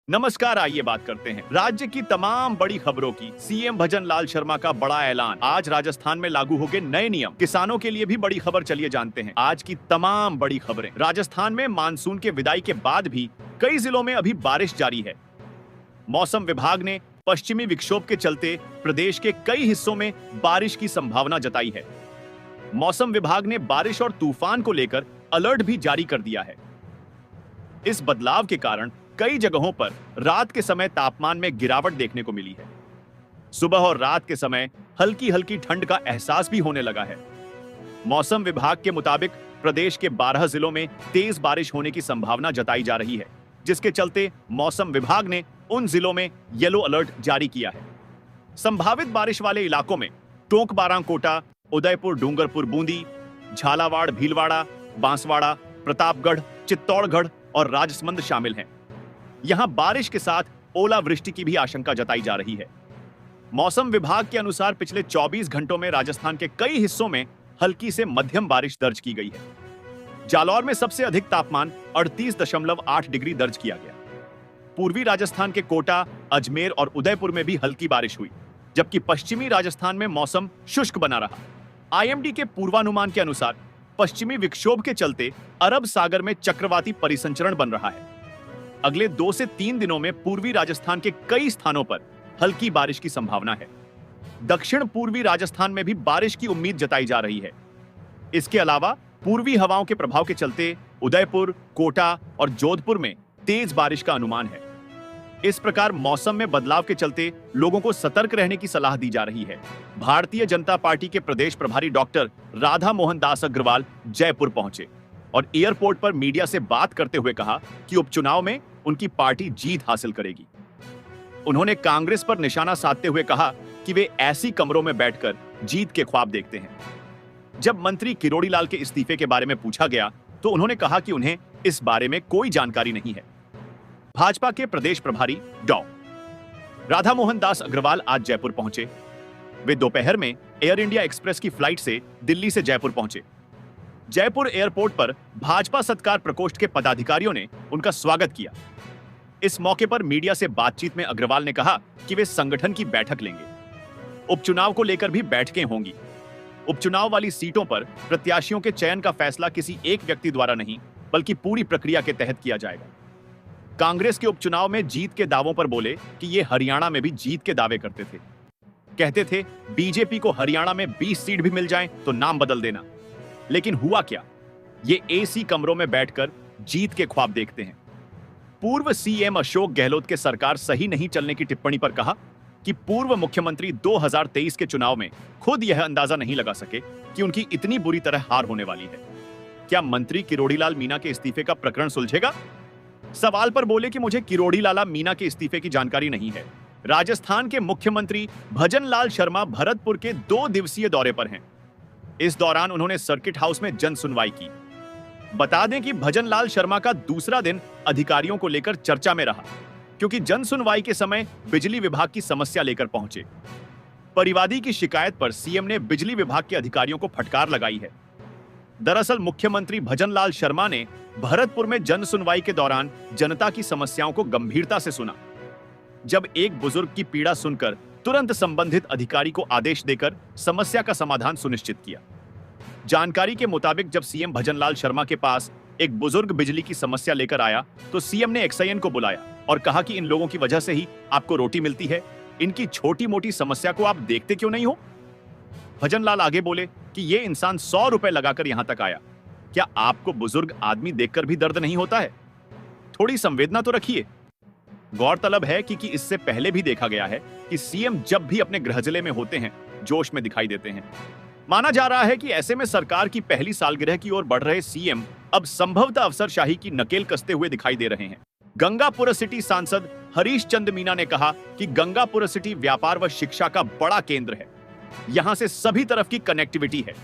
नमस्कार, आइए बात करते हैं राज्य की तमाम बड़ी खबरों की। सीएम भजन लाल शर्मा का बड़ा ऐलान। आज राजस्थान में लागू हो गए नए नियम। किसानों के लिए भी बड़ी खबर। चलिए जानते हैं आज की तमाम बड़ी खबरें। राजस्थान में मानसून के विदाई के बाद भी कई जिलों में अभी बारिश जारी है। मौसम विभाग ने पश्चिमी विक्षोभ के चलते प्रदेश के कई हिस्सों में बारिश की संभावना जताई है। मौसम विभाग ने बारिश और तूफान को लेकर अलर्ट भी जारी कर दिया है। इस बदलाव के कारण कई जगहों पर रात के समय तापमान में गिरावट देखने को मिली है। सुबह और रात के समय हल्की हल्की ठंड का एहसास भी होने लगा है। मौसम विभाग के मुताबिक प्रदेश के 12 जिलों में तेज बारिश होने की संभावना जताई जा रही है, जिसके चलते मौसम विभाग ने उन जिलों में येलो अलर्ट जारी किया है। संभावित बारिश वाले इलाकों में टोंक बारांकोटा, उदयपुर, डूंगरपुर, बूंदी, झालावाड़, भीलवाड़ा, बांसवाड़ा, प्रतापगढ़, चित्तौड़गढ़ और राजसमंद शामिल हैं। यहां बारिश के साथ ओलावृष्टि की भी आशंका जताई जा रही है। मौसम विभाग के अनुसार पिछले 24 घंटों में राजस्थान के कई हिस्सों में हल्की से मध्यम बारिश दर्ज की गई है। जालौर में सबसे अधिक तापमान 38.8 डिग्री दर्ज किया गया। पूर्वी राजस्थान के कोटा, अजमेर और उदयपुर में भी हल्की बारिश हुई, जबकि पश्चिमी राजस्थान में मौसम शुष्क बना रहा। आईएमडी के पूर्वानुमान के अनुसार पश्चिमी विक्षोभ के चलते अरब सागर में चक्रवाती परिसंचरण बन रहा है। अगले 2 से 3 दिनों में पूर्वी राजस्थान के कई स्थानों पर हल्की बारिश की संभावना है। दक्षिण पूर्वी राजस्थान में भी बारिश की उम्मीद जताई जा रही है। इसके अलावा पूर्वी हवाओं के प्रभाव के चलते उदयपुर, कोटा और जोधपुर में तेज बारिश का अनुमान है। इस प्रकार मौसम में बदलाव के चलते लोगों को सतर्क रहने की सलाह दी जा रही है। भारतीय जनता पार्टी के प्रदेश प्रभारी डॉक्टर राधा मोहन दास अग्रवाल जयपुर पहुंचे और एयरपोर्ट पर मीडिया से बात करते हुए कहा कि उपचुनाव में उनकी पार्टी जीत हासिल करेगी। उन्होंने कांग्रेस पर निशाना साधते हुए कहा कि वे ऐसी कमरों में बैठकर जीत के ख्वाब देखते हैं। जब मंत्री किरोड़ी लाल के इस्तीफे के बारे में पूछा गया तो उन्होंने कहा कि उन्हें इस बारे में कोई जानकारी नहीं है। भाजपा के प्रदेश प्रभारी डॉ. राधा मोहन दास अग्रवाल आज जयपुर पहुंचे। वे दोपहर में एयर इंडिया एक्सप्रेस की फ्लाइट से दिल्ली से जयपुर पहुंचे। जयपुर एयरपोर्ट पर भाजपा सत्कार प्रकोष्ठ के पदाधिकारियों ने उनका स्वागत किया। इस मौके पर मीडिया से बातचीत में अग्रवाल ने कहा कि वे संगठन की बैठक लेंगे। उपचुनाव को लेकर भी बैठकें होंगी। उपचुनाव वाली सीटों पर प्रत्याशियों के चयन का फैसला किसी एक व्यक्ति द्वारा नहीं, बल्कि पूरी प्रक्रिया के तहत किया जाएगा। कांग्रेस के उपचुनाव में जीत के दावों पर बोले कि ये हरियाणा में भी जीत के दावे करते थे। कहते थे बीजेपी को हरियाणा में 20 सीट भी मिल जाएं तो नाम बदल देना। लेकिन हुआ क्या? ये एसी कमरों में बैठकर जीत के ख्वाब देखते हैं। पूर्व सीएम अशोक गहलोत के सरकार सही नहीं चलने की टिप्पणी पर कहा कि पूर्व मुख्यमंत्री 2023 के चुनाव में खुद यह अंदाजा नहीं लगा सके कि उनकी इतनी बुरी तरह हार होने वाली है। क्या मंत्री किरोड़ी लाल मीणा के इस्तीफे का प्रकरण सुलझेगा? सवाल पर बोले कि मुझे किरोड़ी लाला मीणा के इस्तीफे की जानकारी नहीं है। राजस्थान के मुख्यमंत्री भजन लाल शर्मा भरतपुर के 2 दिवसीय दौरे पर हैं। इस दौरान उन्होंने सर्किट हाउस में जन सुनवाई की। बता दें कि भजन लाल शर्मा का दूसरा दिन अधिकारियों को लेकर चर्चा में रहा, क्योंकि जन सुनवाई के समय बिजली विभाग की समस्या लेकर पहुंचे। परिवादी की शिकायत पर सीएम ने बिजली विभाग के अधिकारियों को फटकार लगाई है। दरअसल मुख्यमंत्री भजन लाल शर्मा ने भरतपुर में जन सुनवाई के दौरान जनता की समस्याओं को गंभीरता से सुना। जब एक बुजुर्ग की पीड़ा सुनकर तुरंत संबंधित अधिकारी को आदेश देकर समस्या का समाधान सुनिश्चित किया। जानकारी के मुताबिक जब सीएम भजन लाल शर्मा के पास एक बुजुर्ग बिजली की समस्या लेकर आया तो सीएम ने एक्सआईएन को बुलाया और कहा कि इन लोगों की वजह से ही आपको रोटी मिलती है, इनकी छोटी मोटी समस्या को आप देखते क्यों नहीं हो? भजन लाल आगे बोले कि ये इंसान 100 रुपए लगाकर यहां तक आया, क्या आपको बुजुर्ग आदमी देखकर भी दर्द नहीं होता है? थोड़ी संवेदना तो रखिए। गौरतलब है कि इससे पहले भी देखा गया है कि सीएम जब भी अपने गृह जिले में होते हैं जोश में दिखाई देते हैं। माना जा रहा है कि ऐसे में सरकार की पहली सालगिरह की ओर बढ़ रहे सीएम अब संभवतः अफसरशाही की नकेल कसते हुए दिखाई दे रहे हैं। गंगापुर सिटी सांसद हरीश चंद मीना ने कहा कि गंगापुर सिटी व्यापार व शिक्षा का बड़ा केंद्र है। यहां से सभी तरफ की कनेक्टिविटी है।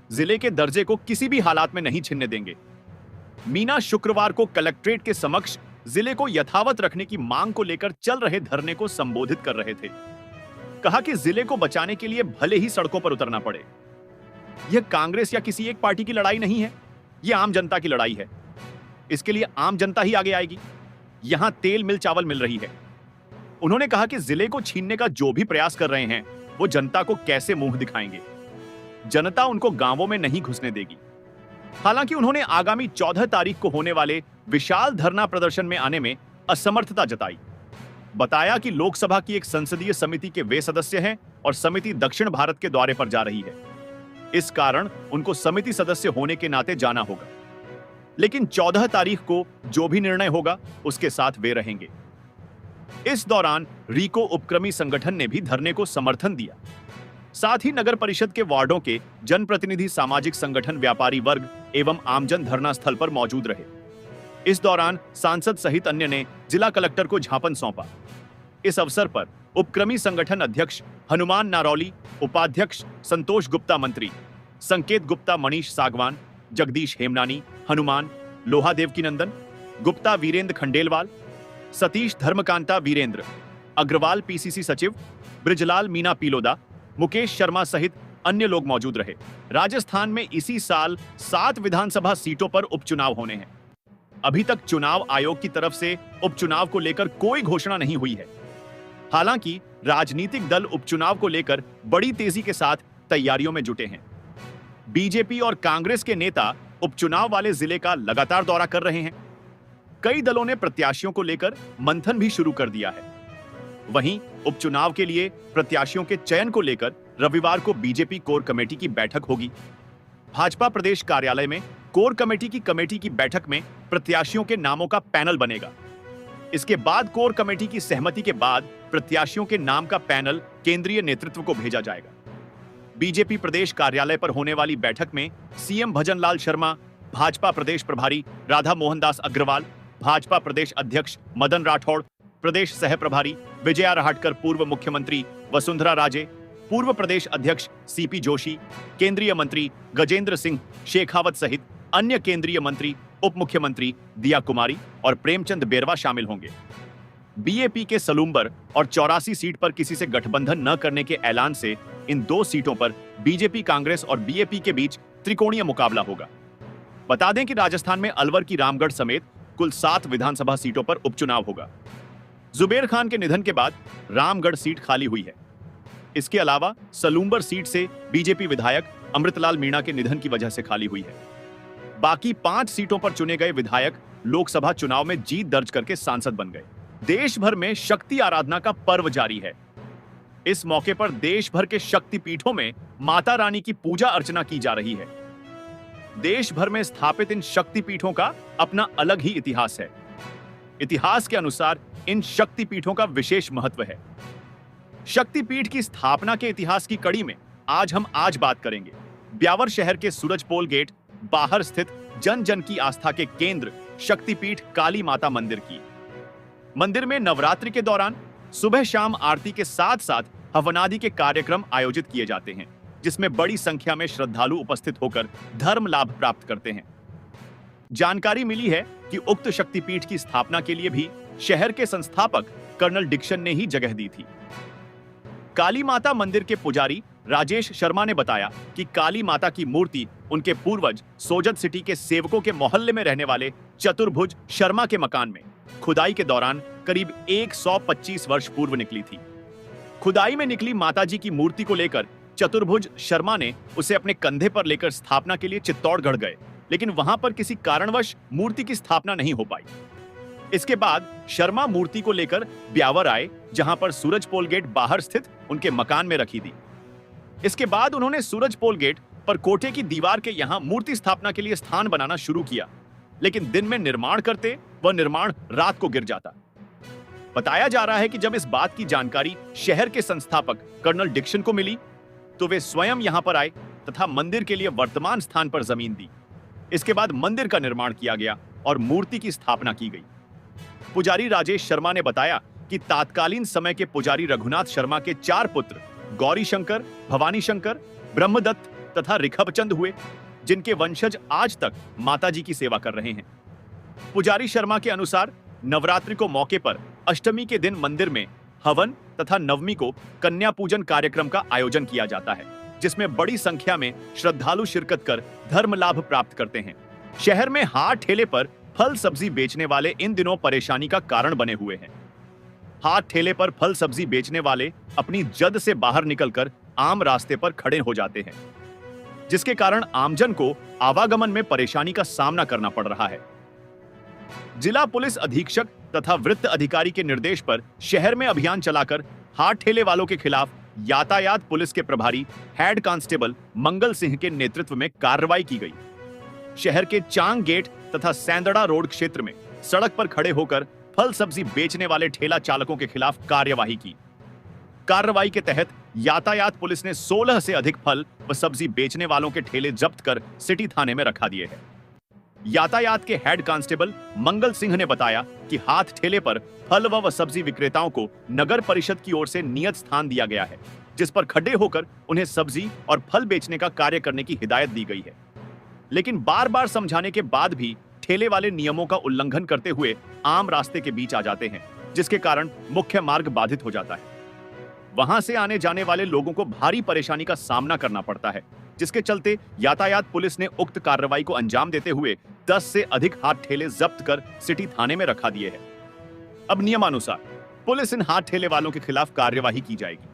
जिले के दर्जे को किसी भी हालात में नहीं छिनने देंगे। मीना शुक्रवार को कलेक्ट्रेट के समक्ष जिले को यथावत रखने की मांग को लेकर चल रहे धरने को संबोधित कर रहे थे। कहा कि जिले को बचाने के लिए भले ही सड़कों पर उतरना पड़े। यह कांग्रेस या किसी एक पार्टी की लड़ाई नहीं है, यह आम जनता की लड़ाई है। इसके लिए आम जनता ही आगे आएगी। यहां तेल मिल चावल मिल रही है। उन्होंने कहा कि जिले को छीनने का जो भी प्रयास कर रहे हैं वो जनता को कैसे मुंह दिखाएंगे। जनता उनको गांवों में नहीं घुसने देगी। हालांकि उन्होंने आगामी 14 तारीख को होने वाले विशाल धरना प्रदर्शन में आने में असमर्थता जताई। बताया कि लोकसभा की एक संसदीय समिति के वे सदस्य हैं और समिति दक्षिण भारत के दौरे पर जा रही है। इस कारण उनको समिति सदस्य होने के नाते जाना होगा। लेकिन 14 तारीख को जो भी निर्णय होगा उसके साथ वे रहेंगे। इस दौरान रीको उपक्रमी संगठन ने भी धरने को समर्थन दिया। साथ ही नगर परिषद के वार्डों के जनप्रतिनिधि, सामाजिक संगठन, व्यापारी वर्ग एवं आमजन धरना स्थल पर मौजूद रहे। इस दौरान सांसद सहित अन्य ने जिला कलेक्टर को ज्ञापन सौंपा। इस अवसर पर उपक्रमी संगठन अध्यक्ष हनुमान नारौली, उपाध्यक्ष संतोष गुप्ता, मंत्री संकेत गुप्ता, मनीष सागवान, जगदीश हेमनानी, हनुमान, लोहा देवकीनंदन, गुप्ता वीरेंद्र खंडेलवाल, सतीश धर्मकांता वीरेंद्र, अग्रवाल पीसीसी सचिव, ब्रिजलाल मीना पीलोदा, मुकेश शर्मा सहित अन्य लोग मौजूद रहे। राजस्थान में इसी साल 7 विधानसभा सीटों पर उपचुनाव होने हैं। अभी तक चुनाव आयोग की तरफ से उपचुनाव को लेकर कोई घोषणा नहीं हुई है। हालांकि राजनीतिक दल उपचुनाव को लेकर बड़ी तेजी के साथ तैयारियों में जुटे हैं। बीजेपी और कांग्रेस के नेता उपचुनाव वाले जिले का लगातार दौरा कर रहे हैं। कई दलों ने प्रत्याशियों को लेकर मंथन भी शुरू कर दिया है। वहीं उपचुनाव के लिए प्रत्याशियों के चयन को लेकर रविवार को बीजेपी कोर कमेटी की बैठक होगी। भाजपा प्रदेश कार्यालय में कोर कमेटी की बैठक में प्रत्याशियों के नामों का पैनल बनेगा। इसके बाद कोर कमेटी की सहमति के बाद प्रत्याशियों के नाम का पैनल केंद्रीय नेतृत्व को भेजा जाएगा। बीजेपी प्रदेश कार्यालय पर होने वाली बैठक में सीएम भजनलाल शर्मा, भाजपा प्रदेश प्रभारी राधा मोहनदास अग्रवाल, भाजपा प्रदेश अध्यक्ष मदन राठौड़, प्रदेश सह प्रभारी विजया रहाटकर, पूर्व मुख्यमंत्री वसुंधरा राजे, पूर्व प्रदेश अध्यक्ष सीपी जोशी, केंद्रीय मंत्री गजेंद्र सिंह शेखावत सहित अन्य केंद्रीय मंत्री, उप मुख्यमंत्री दिया कुमारी और प्रेमचंद बेरवा शामिल होंगे। बीएपी के सलूम्बर और 84 सीट पर किसी से गठबंधन न करने के ऐलान से इन 2 सीटों पर बीजेपी, कांग्रेस और बीएपी के बीच त्रिकोणीय मुकाबला होगा। बता दें कि राजस्थान में अलवर की रामगढ़ समेत कुल 7 विधानसभा सीटों पर उपचुनाव होगा। जुबेर खान के निधन के बाद रामगढ़ सीट खाली हुई है। इसके अलावा सलूम्बर सीट से बीजेपी विधायक अमृतलाल मीणा के निधन की वजह से खाली हुई है। बाकी 5 सीटों पर चुने गए विधायक लोकसभा चुनाव में जीत दर्ज करके सांसद बन गए। देश भर में शक्ति आराधना का पर्व जारी है। इस मौके पर देश भर के शक्ति पीठों में माता रानी की पूजा अर्चना की जा रही है। देश भर में स्थापित इन शक्ति पीठों का अपना अलग ही इतिहास है। इतिहास के अनुसार इन शक्ति पीठों का विशेष महत्व है। शक्ति पीठ की स्थापना के इतिहास की कड़ी में आज हम बात करेंगे ब्यावर शहर के सूरजपोल गेट बाहर स्थित जन जन की आस्था के केंद्र शक्तिपीठ काली माता मंदिर की। मंदिर में नवरात्रि के दौरान सुबह शाम आरती के साथ साथ हवनादि के कार्यक्रम आयोजित किए जाते हैं, जिसमें बड़ी संख्या में श्रद्धालु उपस्थित होकर धर्म लाभ प्राप्त करते हैं। जानकारी मिली है कि उक्त शक्तिपीठ की स्थापना के लिए भी शहर के संस्थापक कर्नल डिक्सन ने ही जगह दी थी। काली माता मंदिर के पुजारी राजेश शर्मा ने बताया कि काली माता की मूर्ति उनके पूर्वज सोजत सिटी के सेवकों के मोहल्ले में रहने वाले चतुर्भुज शर्मा के मकान में खुदाई के दौरान करीब 125 वर्ष पूर्व निकली थी। खुदाई में निकली माताजी की मूर्ति को लेकर चतुर्भुज शर्मा ने उसे अपने कंधे पर लेकर स्थापना के लिए चित्तौड़गढ़ गए, लेकिन वहां पर किसी कारणवश मूर्ति की स्थापना नहीं हो पाई। इसके बाद शर्मा मूर्ति को लेकर ब्यावर आए, जहां पर सूरजपोल गेट बाहर स्थित उनके मकान में रखी थी। इसके बाद उन्होंने सूरजपोल गेट पर कोठे की दीवार के यहां मूर्ति स्थापना के लिए स्थान बनाना शुरू किया, लेकिन दिन में निर्माण करते वह निर्माण रात को गिर जाता। बताया जा रहा है कि जब इस बात की जानकारी शहर के संस्थापक कर्नल डिक्सन को मिली तो वे स्वयं यहां पर आए तथा मंदिर के लिए वर्तमान स्थान पर जमीन दी। इसके बाद मंदिर का निर्माण किया गया और मूर्ति की स्थापना की गई। पुजारी राजेश शर्मा ने बताया कि तात्कालीन समय के पुजारी रघुनाथ शर्मा के 4 पुत्र गौरी शंकर, भवानी शंकर, ब्रह्मदत्त तथा रिखबचंद हुए, जिनके वंशज आज तक माताजी की सेवा कर रहे हैं। पुजारी शर्मा के अनुसार नवरात्रि को मौके पर अष्टमी के दिन मंदिर में हवन तथा नवमी को कन्या पूजन कार्यक्रम का आयोजन किया जाता है, जिसमें बड़ी संख्या में श्रद्धालु शिरकत कर धर्म लाभ प्राप्त करते हैं। शहर में हाट ठेले पर फल सब्जी बेचने वाले इन दिनों परेशानी का कारण बने हुए हैं। हाथ ठेले पर फल सब्जी बेचने वाले अपनी जद से बाहर निकलकर आम रास्ते पर खड़े हो जाते हैं, जिसके कारण आमजन को आवागमन में परेशानी का सामना करना पड़ रहा है। जिला पुलिस अधीक्षक तथा वृत्त अधिकारी के निर्देश पर शहर में अभियान चलाकर हाथ ठेले वालों के खिलाफ यातायात पुलिस के प्रभारी हेड कांस्टेबल मंगल सिंह के नेतृत्व में कार्रवाई की गई। शहर के चांग गेट तथा सैंदड़ा रोड क्षेत्र में सड़क पर खड़े होकर फल सब्जी बेचने वाले ठेला चालकों के खिलाफ कार्यवाही की। कार्रवाई के तहत यातायात पुलिस ने 16 से अधिक फल व सब्जी बेचने वालों के ठेले जब्त कर सिटी थाने में रखा दिए हैं। यातायात के हेड कांस्टेबल मंगल सिंह ने बताया कि हाथ ठेले पर फल व सब्जी विक्रेताओं को नगर परिषद की ओर से नियत स्थान दिया गया है, जिस पर खड़े होकर उन्हें सब्जी और फल बेचने का कार्य करने की हिदायत दी गई है। लेकिन बार बार समझाने के बाद भी ठेले वाले नियमों का उल्लंघन करते हुए आम रास्ते के बीच आ जाते हैं, जिसके कारण मुख्य मार्ग बाधित हो जाता है। वहां से आने जाने वाले लोगों को भारी परेशानी का सामना करना पड़ता है, जिसके चलते यातायात पुलिस ने उक्त कार्रवाई को अंजाम देते हुए 10 से अधिक हाथ ठेले जब्त कर सिटी थाने में रखा दिए हैं। अब नियमानुसार पुलिस इन हाथ ठेले वालों के खिलाफ कार्यवाही की जाएगी।